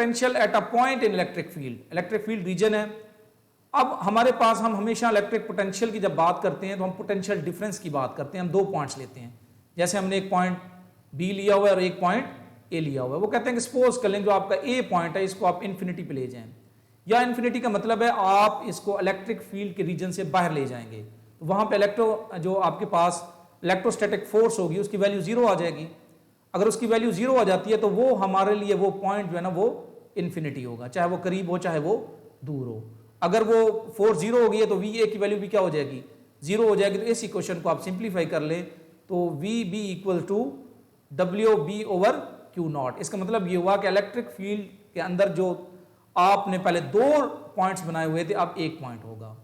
Potential at a point in electric field region है। अब हमारे पास, हम हमेशा इलेक्ट्रिक पोटेंशियल की जब बात करते हैं तो हम पोटेंशियल डिफरेंस की बात करते हैं। हम दो पॉइंट्स लेते हैं, जैसे हमने एक पॉइंट बी लिया हुआ है और एक पॉइंट ए लिया हुआ है। वो कहते हैं कि सपोज कर लें जो आपका ए पॉइंट है इसको आप इन्फिनिटी पे ले जाएं, या इन्फिनिटी का मतलब है आप इसको इलेक्ट्रिक फील्ड के रीजन से बाहर ले जाएंगे, तो वहां पे जो आपके पास इलेक्ट्रोस्टैटिक फोर्स होगी उसकी वैल्यू जीरो आ जाएगी। अगर उसकी वैल्यू जीरो आ जाती है तो वो हमारे लिए वो पॉइंट जो है ना वो इन्फिनिटी होगा, चाहे वो करीब हो चाहे वो दूर हो। अगर वो फोर्स जीरो हो गई है तो वी ए की वैल्यू भी क्या हो जाएगी, जीरो हो जाएगी। तो इस इक्वेशन को आप सिंप्लीफाई कर लें तो V B equal to W B over Q naught. इसका मतलब ये हुआ कि इलेक्ट्रिक फील्ड के अंदर जो आपने पहले दो पॉइंट्स बनाए हुए थे अब एक पॉइंट होगा।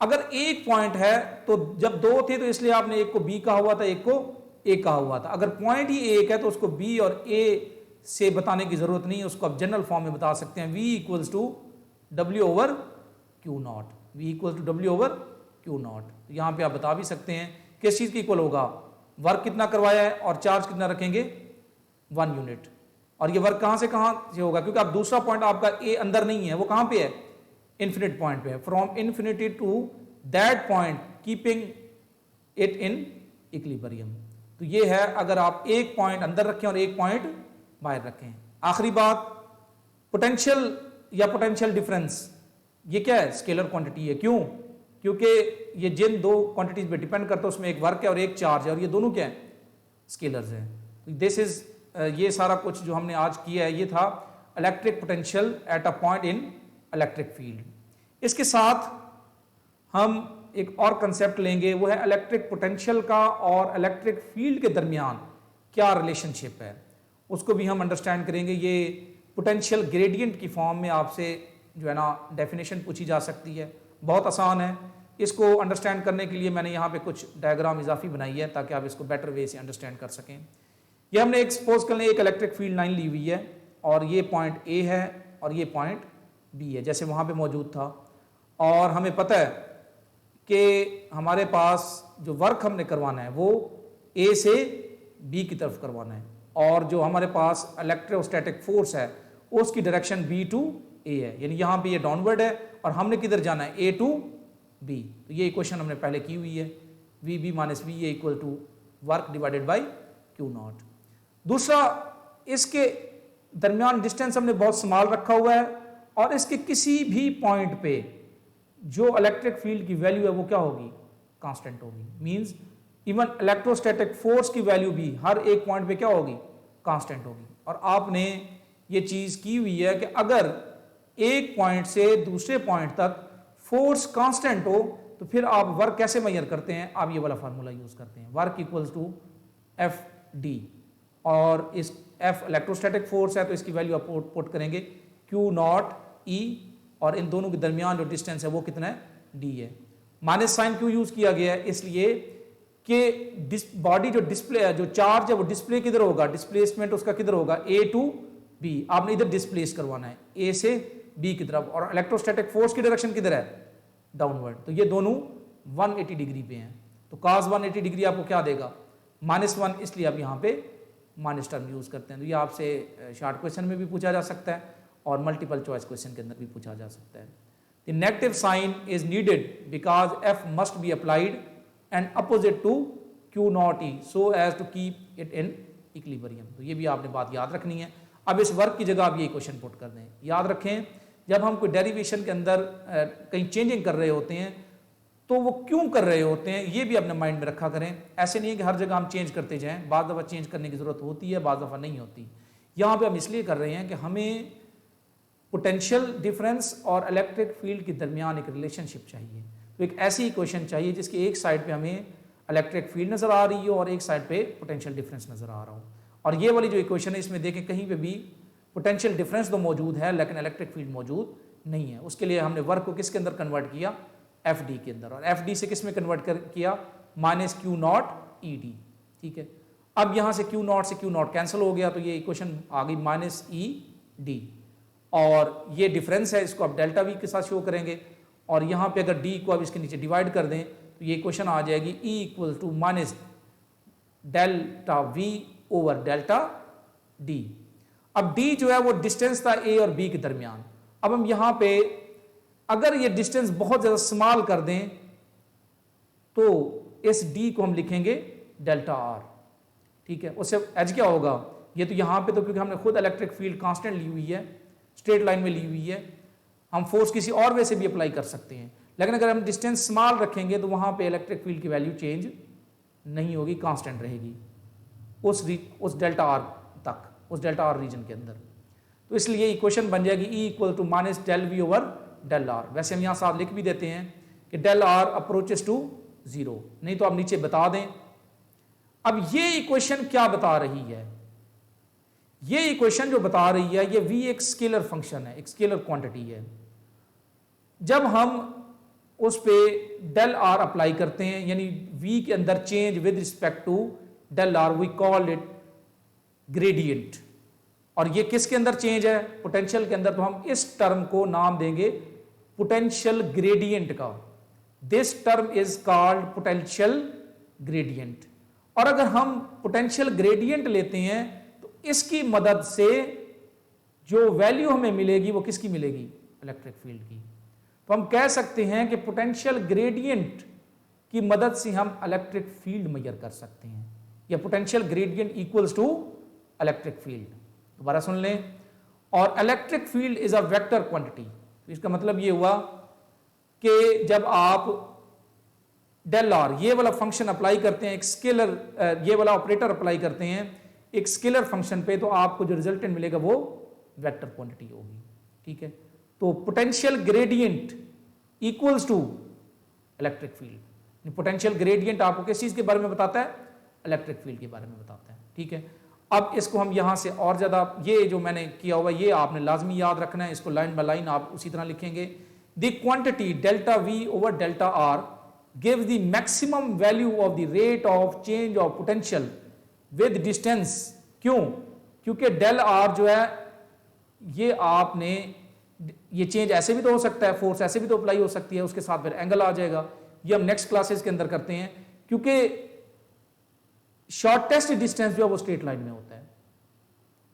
अगर एक पॉइंट है तो जब दो थे तो इसलिए आपने एक को बी कहा हुआ था एक को ए कहा हुआ था। अगर पॉइंट ही एक है तो उसको बी और ए से बताने की जरूरत नहीं है, उसको आप जनरल फॉर्म में बता सकते हैं, V equals to W over Q naught, V equal to W over Q naught. यहां पे आप बता भी सकते हैं किस चीज की इक्वल होगा, वर्क कितना करवाया है और चार्ज कितना रखेंगे 1 यूनिट। और ये वर्क कहां से होगा, क्योंकि आप दूसरा पॉइंट आपका ए अंदर नहीं है, वो कहां पे है, इन्फिनिट पॉइंट पे है। From infinity to that point keeping it in equilibrium. तो ये है अगर आप एक पॉइंट अंदर रखें और एक पॉइंट बाहर रखें। आखिरी बात, पोटेंशियल या पोटेंशियल डिफरेंस, ये क्या है, स्केलर क्वांटिटी है। क्यों, क्योंकि ये जिन दो क्वांटिटीज पे डिपेंड करता है उसमें एक वर्क है और एक चार्ज है, और ये दोनों क्या है, स्केलर्स हैं। दिस इज ये सारा कुछ जो हमने आज किया है ये था electric potential at a point in electric field. इसके साथ हम एक और कंसेप्ट लेंगे, वो है इलेक्ट्रिक पोटेंशियल का और इलेक्ट्रिक फील्ड के दरमियान क्या रिलेशनशिप है, उसको भी हम अंडरस्टैंड करेंगे। ये पोटेंशियल ग्रेडियंट की फॉर्म में आपसे जो है ना डेफिनेशन पूछी जा सकती है, बहुत आसान है। इसको अंडरस्टैंड करने के लिए मैंने यहाँ पे कुछ डायग्राम इजाफी बनाई है ताकि आप इसको बेटर वे से अंडरस्टैंड कर सकें। ये हमने एक सपोज कर लें एक इलेक्ट्रिक फील्ड लाइन ली हुई है और ये पॉइंट ए है और ये पॉइंट बी है, जैसे वहाँ पे मौजूद था। और हमें पता है कि हमारे पास जो वर्क हमने करवाना है वो ए से बी की तरफ करवाना है, और जो हमारे पास इलेक्ट्रोस्टैटिक फोर्स है उसकी डायरेक्शन बी टू ए है, यानी यहाँ पे ये डाउनवर्ड है और हमने किधर जाना है, ए टू बी। तो ये इक्वेशन हमने पहले की हुई है, V B minus V A equal to work divided by Q naught. दूसरा, इसके दरमियान डिस्टेंस हमने बहुत स्मॉल रखा हुआ है और इसके किसी भी पॉइंट पे जो इलेक्ट्रिक फील्ड की वैल्यू है वो क्या होगी, कांस्टेंट होगी। मींस इवन इलेक्ट्रोस्टैटिक फोर्स की वैल्यू भी हर एक पॉइंट पे क्या होगी, कांस्टेंट होगी। और आपने ये चीज की हुई है कि अगर एक पॉइंट से दूसरे पॉइंट तक फोर्स कांस्टेंट हो तो फिर आप वर्क कैसे मेजर करते हैं, आप ये वाला फार्मूला यूज करते हैं, work equals to F D. और इस एफ इलेक्ट्रोस्टैटिक फोर्स है तो इसकी वैल्यू आप पुट करेंगे क्यू नॉट ई, और इन दोनों के दरमियान जो डिस्टेंस है वो कितना है, डी है। माइनस साइन क्यों यूज किया गया है, इसलिए कि बॉडी जो डिस्प्ले जो चार्ज है वो डिस्प्ले किधर होगा, डिस्प्लेसमेंट उसका किधर होगा, ए टू बी। आपने इधर डिस्प्लेस करवाना है ए से बी की तरफ, और इलेक्ट्रोस्टैटिक फोर्स की डायरेक्शन किधर है, डाउनवर्ड। तो ये दोनों 180 डिग्री पे हैं, तो cos 180 डिग्री आपको क्या देगा, -1, इसलिए आप यहाँ पे माइनस टर्म यूज करते हैं। तो ये आपसे शॉर्ट क्वेश्चन में भी पूछा जा सकता है और मल्टीपल चॉइस क्वेश्चन के अंदर भी पूछा जा सकता है। The negative sign is needed because F must be applied and opposite to Q naught E so as to keep it in equilibrium. तो ये भी आपने बात याद रखनी है। अब इस वर्क की जगह आप ये क्वेश्चन पुट कर दें। याद रखें, जब हम कोई डेरिवेशन के अंदर कहीं चेंजिंग कर रहे होते हैं तो वो क्यों कर रहे होते हैं ये भी अपने माइंड में रखा करें। ऐसे नहीं है कि हर जगह हम चेंज करते जाएं, बाद दफ़ा चेंज करने की ज़रूरत होती है, बाद दफ़ा नहीं होती। यहाँ पे हम इसलिए कर रहे हैं कि हमें पोटेंशियल डिफरेंस और इलेक्ट्रिक फील्ड के दरमियान एक रिलेशनशिप चाहिए। तो एक ऐसी इक्वेशन चाहिए जिसकी एक साइड पे हमें इलेक्ट्रिक फील्ड नज़र आ रही हो और एक साइड पे पोटेंशियल डिफरेंस नज़र आ रहा हो। और ये वाली जो इक्वेशन है इसमें देखें कहीं पे भी पोटेंशियल डिफरेंस तो मौजूद है लेकिन इलेक्ट्रिक फील्ड मौजूद नहीं है। उसके लिए हमने वर्क को किसके अंदर कन्वर्ट किया, एफ डी के अंदर, और एफ डी से किस में कन्वर्ट किया, minus Q naught E D. ठीक है, अब यहाँ से क्यू नॉट से क्यू नॉट कैंसिल हो गया तो ये इक्वेशन आ गई माइनस ई डी, और ये डिफरेंस है इसको आप डेल्टा वी के साथ शो करेंगे, और यहाँ पे अगर डी को आप इसके नीचे डिवाइड कर दें तो ये इक्वेशन आ जाएगी E equal to minus delta V over delta D. अब डी जो है वो डिस्टेंस था ए और बी के दरमियान। अब हम यहां पे अगर ये डिस्टेंस बहुत ज्यादा स्मॉल कर दें तो इस डी को हम लिखेंगे डेल्टा आर, ठीक है। उससे एज क्या होगा, ये तो यहां पे तो क्योंकि हमने खुद इलेक्ट्रिक फील्ड कांस्टेंट ली हुई है, स्ट्रेट लाइन में ली हुई है, हम फोर्स किसी और वे से भी अप्लाई कर सकते हैं, लेकिन अगर हम डिस्टेंस स्मॉल रखेंगे तो वहां पे इलेक्ट्रिक फील्ड की वैल्यू चेंज नहीं होगी, कांस्टेंट रहेगी उस डेल्टा आर तक, उस डेल्टा आर रीजन के अंदर। तो इसलिए इक्वेशन बन जाएगी E equal to minus del V over del R. वैसे हम यहां साथ लिख भी देते हैं कि डेल आर अप्रोचेस टू 0, नहीं तो आप नीचे बता दें। अब ये इक्वेशन क्या बता रही है, ये इक्वेशन जो बता रही है, ये V एक स्केलर फंक्शन है, एक स्केलर क्वांटिटी है। जब हम उस पे डेल आर अप्लाई करते हैं, यानी V के अंदर change with respect to del R, we call it gradient. और ये किसके अंदर चेंज है, पोटेंशियल के अंदर, तो हम इस टर्म को नाम देंगे पोटेंशियल ग्रेडियंट का। This term is called potential gradient. और अगर हम पोटेंशियल ग्रेडियंट लेते हैं तो इसकी मदद से जो वैल्यू हमें मिलेगी वो किसकी मिलेगी, इलेक्ट्रिक फील्ड की। तो हम कह सकते हैं कि पोटेंशियल ग्रेडियंट की मदद से हम इलेक्ट्रिक फील्ड मेजर कर सकते हैं, या potential gradient equals to electric field. दोबारा सुन लें, और electric field is a vector quantity. इसका मतलब ये हुआ कि जब आप डेल आर ये वाला फंक्शन अप्लाई करते हैं, एक स्केलर ये वाला ऑपरेटर अप्लाई करते हैं एक स्केलर फंक्शन पे, तो आपको जो रिजल्टेंट मिलेगा वो वेक्टर क्वांटिटी होगी, ठीक है। तो potential gradient equals to electric field. Potential gradient आपको किस चीज के बारे में बताता है, इलेक्ट्रिक फील्ड के बारे में बताता है, ठीक है। अब इसको हम यहां से और ज्यादा, ये जो मैंने किया हुआ ये आपने लाजमी याद रखना है, इसको लाइन बाय लाइन आप उसी तरह लिखेंगे। The quantity delta V over delta R gives the maximum value of the rate of change of potential with distance। क्यों, क्योंकि डेल आर जो है ये आपने, ये चेंज ऐसे भी तो हो सकता है, फोर्स ऐसे भी तो अप्लाई हो सकती है, उसके साथ फिर एंगल आ जाएगा। ये हम नेक्स्ट क्लासेस के अंदर करते हैं, क्योंकि शॉर्टेस्ट डिस्टेंस जो है वो स्ट्रेट लाइन में होता है।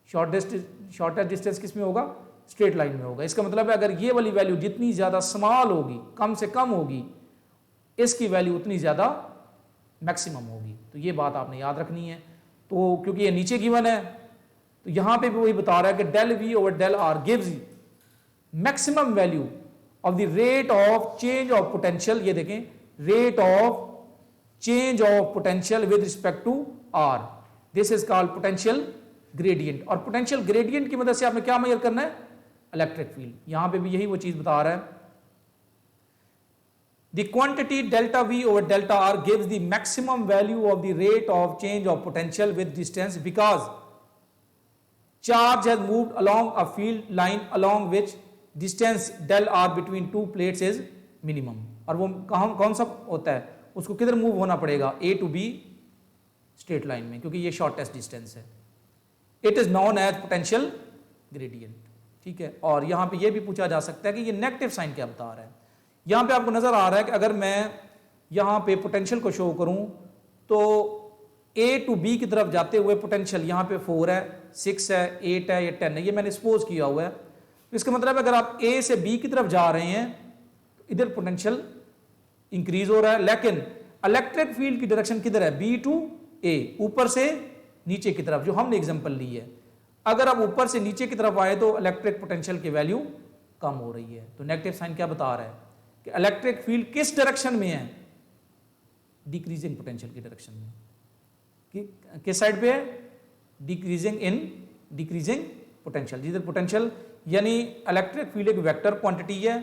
शॉर्टेस्ट डिस्टेंस किस में होगा, स्ट्रेट लाइन में होगा। इसका मतलब है अगर ये वाली वैल्यू जितनी ज्यादा स्मॉल होगी, कम से कम होगी, इसकी वैल्यू उतनी ज्यादा मैक्सिमम होगी। तो ये बात आपने याद रखनी है। तो क्योंकि ये नीचे गिवन है तो यहां पे भी वही बता रहा है कि del V over del R gives maximum value of the rate of change of potential. ये देखें, rate of change of potential with respect to R, this is called potential gradient. और पोटेंशियल ग्रेडियंट की मदद से आपने क्या major करना है, इलेक्ट्रिक फील्ड। यहां पे भी यही वो चीज बता रहा है। The quantity delta V over delta R gives the maximum value of the rate of change of potential with distance because charge has moved along a field line along which distance del R between two plates is minimum। और वो कौन सा होता है, उसको किधर move होना पड़ेगा, A to B straight line में, क्योंकि ये शॉर्टेस्ट डिस्टेंस है। It is known as potential gradient, ठीक है। और यहां पे ये भी पूछा जा सकता है कि ये नेगेटिव साइन क्या बता रहा है। यहां पे आपको नजर आ रहा है कि अगर मैं यहां पे पोटेंशियल को शो करूं तो A टू B की तरफ जाते हुए पोटेंशियल यहां पे 4 है, 6 है, 8 है, या 10 है, ये मैंने सपोज किया हुआ है। तो इसका मतलब अगर आप A से B की तरफ जा रहे हैं तो इधर पोटेंशियल इंक्रीज हो रहा है, लेकिन इलेक्ट्रिक फील्ड की डायरेक्शन किधर है, B टू A, ऊपर से नीचे की तरफ, जो हमने एग्जांपल ली है। अगर आप ऊपर से नीचे की तरफ आए तो इलेक्ट्रिक पोटेंशियल की वैल्यू कम हो रही है। तो नेगेटिव साइन क्या बता रहा है कि इलेक्ट्रिक फील्ड किस डायरेक्शन में है, डिक्रीजिंग पोटेंशियल की डायरेक्शन में। किस साइड पे है, डिक्रीजिंग पोटेंशियल। जिधर पोटेंशियल यानी इलेक्ट्रिक फील्ड एक वेक्टर क्वांटिटी है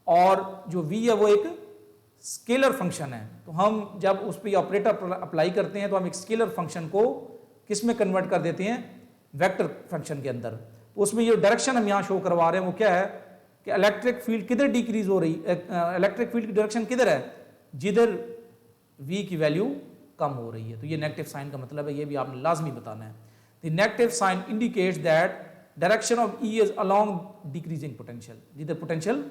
और जो V है वो एक स्केलर फंक्शन है। तो हम जब उस पर ऑपरेटर अप्लाई करते हैं तो हम एक स्केलर फंक्शन को किस में कन्वर्ट कर देते हैं, वेक्टर फंक्शन के अंदर। तो उसमें ये डायरेक्शन हम यहां शो करवा रहे हैं वो क्या है कि इलेक्ट्रिक फील्ड किधर डिक्रीज हो रही, इलेक्ट्रिक फील्ड की डायरेक्शन किधर है, जिधर V की वैल्यू कम हो रही है। तो ये नेगेटिव साइन का मतलब है, ये भी आपने लाजमी बताना है। The negative sign indicates that direction of E is along decreasing potential, जिधर पोटेंशियल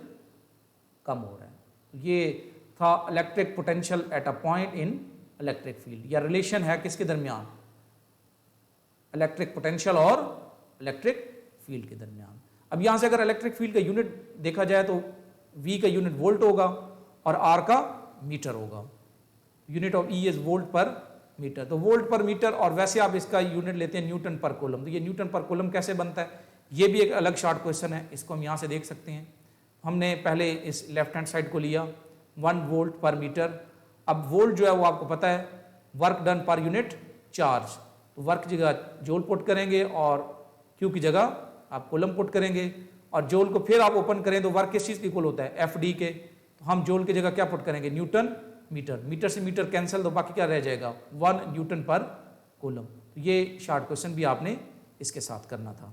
कम हो रहा है। तो ये था electric potential at a point in electric field, या रिलेशन है किसके दरमियान, इलेक्ट्रिक पोटेंशियल और इलेक्ट्रिक फील्ड के दरमियान। अब यहाँ से अगर इलेक्ट्रिक फील्ड का यूनिट देखा जाए तो V का यूनिट वोल्ट होगा और R का मीटर होगा। Unit of E is volt पर मीटर, तो वोल्ट पर मीटर, और वैसे आप इसका यूनिट लेते हैं न्यूटन पर कूलम। तो ये न्यूटन पर कूलम कैसे बनता है, ये भी एक अलग शॉर्ट क्वेश्चन है, इसको हम यहाँ से देख सकते हैं। हमने पहले इस लेफ्ट हैंड साइड को लिया 1 वोल्ट पर मीटर। अब वोल्ट जो है वो आपको पता है work done per unit charge, तो वर्क की जगह जूल पुट करेंगे और क्यू की जगह आप कूलम पुट करेंगे, और जूल को फिर आप ओपन करें तो वर्क किस चीज़ की इक्वल होता है, FD के, तो हम जूल की जगह क्या पुट करेंगे, न्यूटन मीटर। मीटर से मीटर कैंसिल, तो बाकी क्या रह जाएगा 1 न्यूटन पर कूलम। तो ये शॉर्ट क्वेश्चन भी आपने इसके साथ करना था।